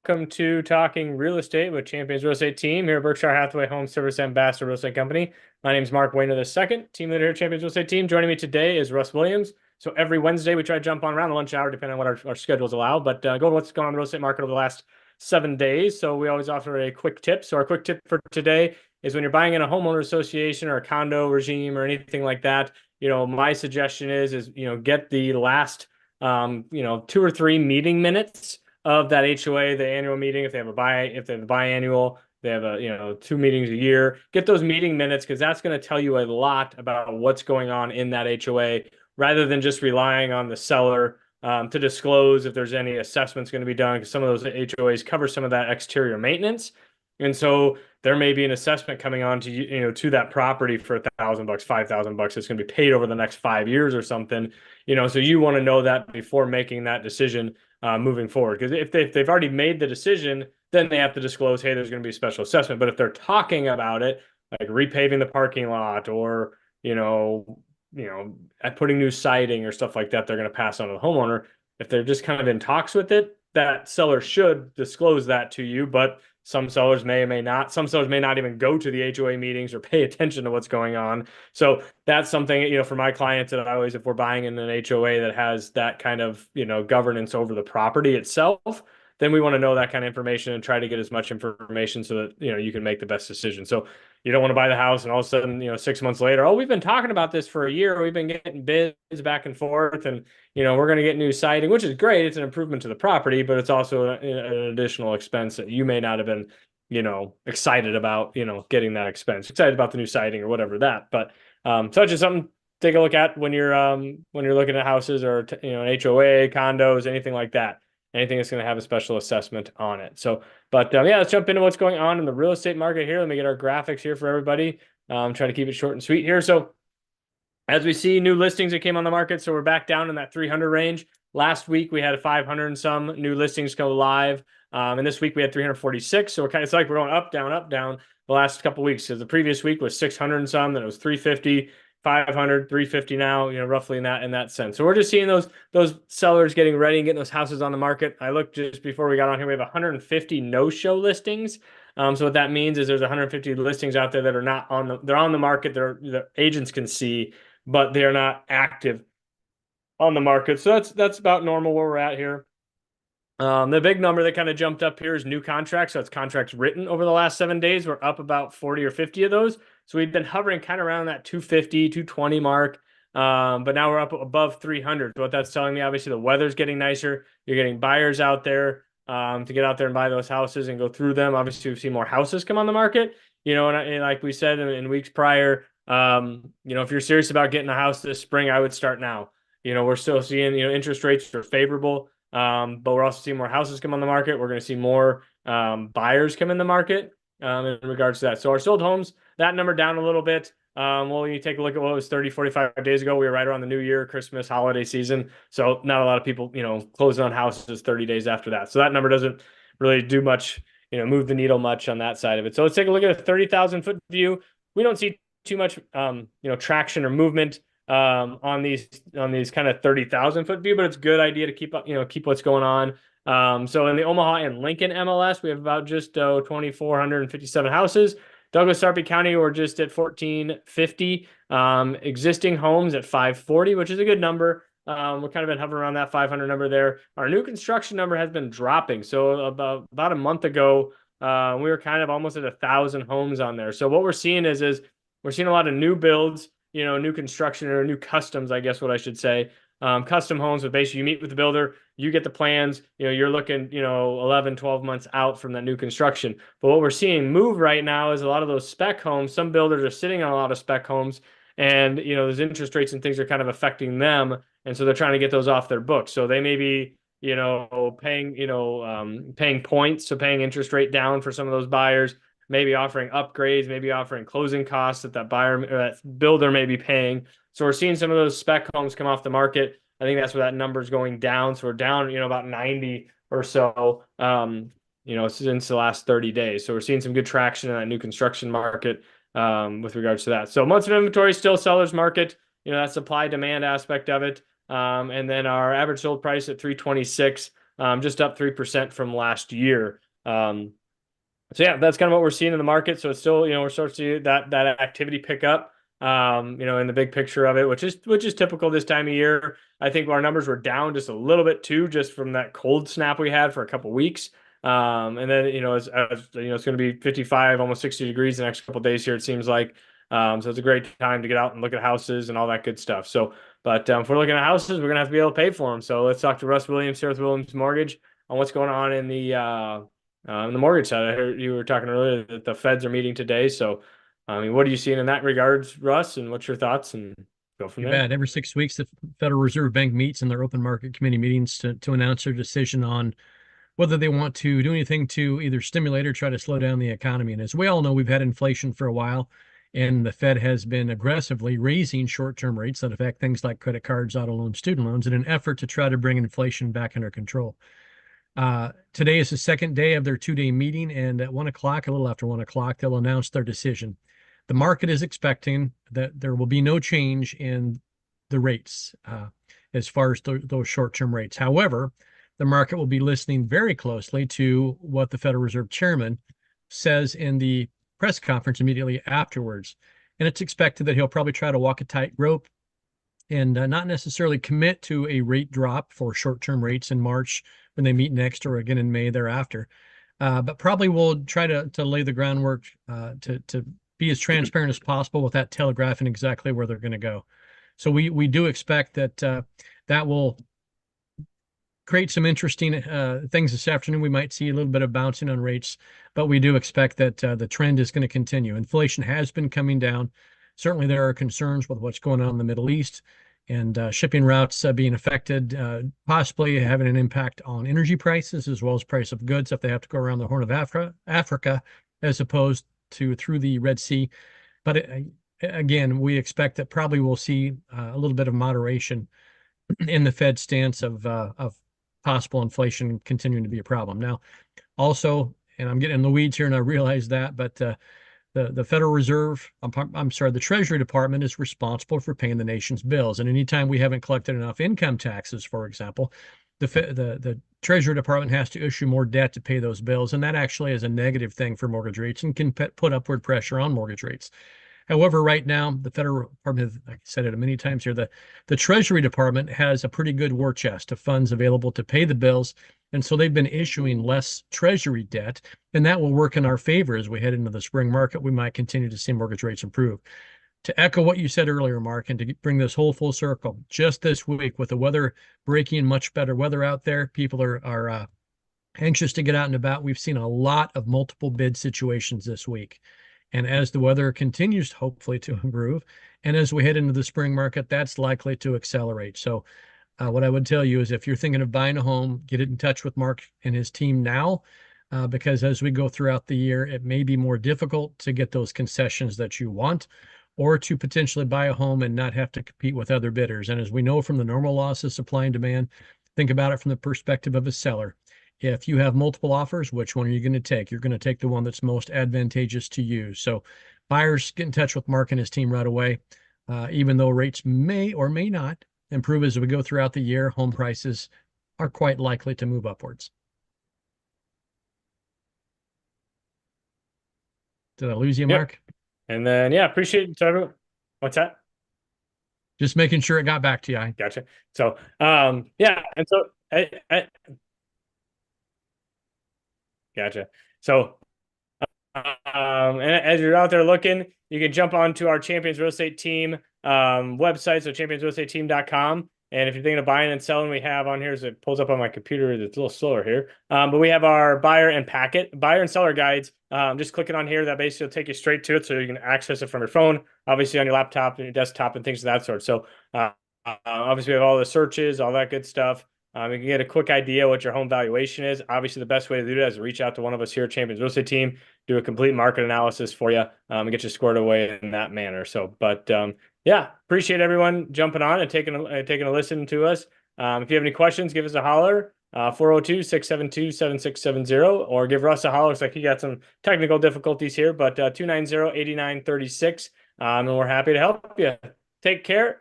Welcome to Talking Real Estate with Champions Real Estate Team here at Berkshire Hathaway Home Service Ambassador Real Estate Company. My name is Mark Wehner II, team leader here at Champions Real Estate Team. Joining me today is Russ Williams. So every Wednesday we try to jump on around the lunch hour, depending on what our schedules allow, but go to what's going on in the real estate market over the last 7 days. So we always offer a quick tip. So our quick tip for today is when you're buying in a homeowner association or a condo regime or anything like that, my suggestion is get the last 2 or 3 meeting minutes of that HOA, the annual meeting. If they have a biannual, they have 2 meetings a year. Get those meeting minutes because that's going to tell you a lot about what's going on in that HOA, rather than just relying on the seller to disclose if there's any assessments going to be done. Because some of those HOAs cover some of that exterior maintenance, and so there may be an assessment coming on to to that property for $1,000, $5,000. It's going to be paid over the next 5 years or something. So you want to know that before making that decision moving forward. Because if they've already made the decision, then they have to disclose, hey, there's going to be a special assessment. But if they're talking about it, like repaving the parking lot or, putting new siding or stuff like that, they're going to pass on to the homeowner. If they're just kind of in talks with it, that seller should disclose that to you. But some sellers may or may not. Some sellers may not even go to the HOA meetings or pay attention to what's going on. So that's something, for my clients that I always, if we're buying in an HOA that has that kind of, governance over the property itself, then we want to know that kind of information and try to get as much information so that, you can make the best decision. So you don't want to buy the house and all of a sudden, 6 months later, oh, we've been talking about this for a year. We've been getting bids back and forth and, we're going to get new siding, which is great. It's an improvement to the property, but it's also an additional expense that you may not have been, excited about, getting that expense, excited about the new siding or whatever that. But so it's just something to take a look at when you're looking at houses or, an HOA, condos, anything like that. Anything that's going to have a special assessment on it. So, but yeah, let's jump into what's going on in the real estate market here. Let me get our graphics here for everybody. Try to keep it short and sweet here. So as we see new listings that came on the market, so we're back down in that 300 range. Last week we had 500 and some new listings go live, and this week we had 346. So it's like we're going up, down the last couple of weeks. So the previous week was 600 and some, then it was 350, 500, 350 now. Roughly in that sense. So we're just seeing those sellers getting ready and getting those houses on the market. I looked just before we got on here. We have 150 no-show listings. So what that means is there's 150 listings out there that are not they're on the market. The agents can see, but they're not active on the market. So that's about normal where we're at here. The big number that kind of jumped up here is new contracts. So it's contracts written over the last 7 days. We're up about 40 or 50 of those. So we've been hovering kind of around that 250, 220 mark. But now we're up above 300. So what that's telling me, obviously the weather's getting nicer. You're getting buyers out there to get out there and buy those houses and go through them. Obviously we've seen more houses come on the market, and like we said in weeks prior, if you're serious about getting a house this spring, I would start now. We're still seeing, interest rates are favorable, but we're also seeing more houses come on the market. We're going to see more buyers come in the market in regards to that. So our sold homes, that number down a little bit. Well, you take a look at what was 30, 45 days ago. We were right around the New Year, Christmas, holiday season. So not a lot of people, closing on houses 30 days after that. So that number doesn't really do much, move the needle much on that side of it. So let's take a look at a 30,000 foot view. We don't see too much, traction or movement on these kind of 30,000 foot view, but it's a good idea to keep what's going on. So in the Omaha and Lincoln MLS, we have about just 2,457 houses. Douglas, Sarpy County, we're just at 1,450. Existing homes at 540, which is a good number. We're kind of been hovering around that 500 number there. Our new construction number has been dropping. So about a month ago, we were kind of almost at 1,000 homes on there. So what we're seeing is we're seeing a lot of new builds, new construction or new customs, I guess what I should say. Custom homes, but basically you meet with the builder, you get the plans, you're looking, 11, 12 months out from that new construction. But what we're seeing move right now is a lot of those spec homes. Some builders are sitting on a lot of spec homes and, those interest rates and things are kind of affecting them. And so they're trying to get those off their books. So they may be, paying points. So paying interest rate down for some of those buyers, maybe offering upgrades, maybe offering closing costs that buyer or that builder may be paying. So we're seeing some of those spec homes come off the market. I think that's where that number is going down. So we're down, about 90 or so, since the last 30 days. So we're seeing some good traction in that new construction market with regards to that. So months of inventory, still seller's market, that supply demand aspect of it. And then our average sold price at 326. just up 3% from last year. So yeah, that's kind of what we're seeing in the market. So it's still, we're starting to see that activity pick up. In the big picture of it, which is typical this time of year. I think our numbers were down just a little bit too, just from that cold snap we had for a couple weeks. And then as it's going to be 55, almost 60 degrees the next couple of days here. It seems like. So it's a great time to get out and look at houses and all that good stuff. So, but if we're looking at houses, we're gonna have to be able to pay for them. So let's talk to Russ Williams here with Williams Mortgage on what's going on in the mortgage side. I heard you were talking earlier that the Feds are meeting today. So, I mean, what are you seeing in that regards, Russ? And what's your thoughts? And go from there. Bet every 6 weeks, the Federal Reserve Bank meets in their open market committee meetings to announce their decision on whether they want to do anything to either stimulate or try to slow down the economy. And as we all know, we've had inflation for a while, and the Fed has been aggressively raising short-term rates that affect things like credit cards, auto loans, student loans in an effort to try to bring inflation back under control. Today is the second day of their 2-day meeting, and at 1 o'clock, a little after 1 o'clock, they'll announce their decision. The market is expecting that there will be no change in the rates as far as those short-term rates. However, the market will be listening very closely to what the Federal Reserve Chairman says in the press conference immediately afterwards. And it's expected that he'll probably try to walk a tightrope and not necessarily commit to a rate drop for short-term rates in March when they meet next, or again in May thereafter. But probably will try to lay the groundwork to be as transparent as possible with that telegraphing exactly where they're going to go. So we do expect that that will create some interesting things this afternoon. We might see a little bit of bouncing on rates, but we do expect that the trend is going to continue. Inflation has been coming down. Certainly, there are concerns with what's going on in the Middle East and shipping routes being affected, possibly having an impact on energy prices as well as price of goods if they have to go around the Horn of Africa as opposed to through the Red Sea. But again, we expect that probably we'll see a little bit of moderation in the Fed stance of possible inflation continuing to be a problem. Now, also, and I'm getting in the weeds here and I realize that, but the Federal Reserve, I'm sorry, the Treasury Department is responsible for paying the nation's bills. And anytime we haven't collected enough income taxes, for example, the Treasury Department has to issue more debt to pay those bills. And that actually is a negative thing for mortgage rates and can put upward pressure on mortgage rates. However, right now, the Federal Department, like I said it many times here, the Treasury Department has a pretty good war chest of funds available to pay the bills. And so they've been issuing less Treasury debt, and that will work in our favor as we head into the spring market. We might continue to see mortgage rates improve. To echo what you said earlier, Mark, and to bring this whole full circle, just this week with the weather breaking, much better weather out there, people are anxious to get out and about. We've seen a lot of multiple bid situations this week. And as the weather continues, hopefully, to improve, and as we head into the spring market, that's likely to accelerate. So what I would tell you is if you're thinking of buying a home, get in touch with Mark and his team now, because as we go throughout the year, it may be more difficult to get those concessions that you want, or to potentially buy a home and not have to compete with other bidders. And as we know from the normal laws of supply and demand, think about it from the perspective of a seller. If you have multiple offers, which one are you going to take? You're going to take the one that's most advantageous to you. So buyers, get in touch with Mark and his team right away. Even though rates may or may not improve as we go throughout the year, home prices are quite likely to move upwards. Did I lose you, Mark? Yep. And then, yeah, appreciate it to everyone. What's that? Just making sure it got back to you. Gotcha. So, yeah. And so, gotcha. So, and as you're out there looking, you can jump onto our Champions Real Estate Team website, so championsrealestateteam.com. And if you're thinking of buying and selling, we have on here, as it pulls up on my computer, it's a little slower here. But we have our buyer and seller guides. Just clicking on here, that basically will take you straight to it, so you can access it from your phone, obviously on your laptop and your desktop and things of that sort. So obviously we have all the searches, all that good stuff. You can get a quick idea what your home valuation is. Obviously, the best way to do that is to reach out to one of us here at Champions Real Estate Team, do a complete market analysis for you, and get you squared away in that manner. So, but yeah, appreciate everyone jumping on and taking a listen to us. If you have any questions, give us a holler, 402-672-7670, or give Russ a holler. Looks like he got some technical difficulties here, but 290-8936, and we're happy to help you. Take care.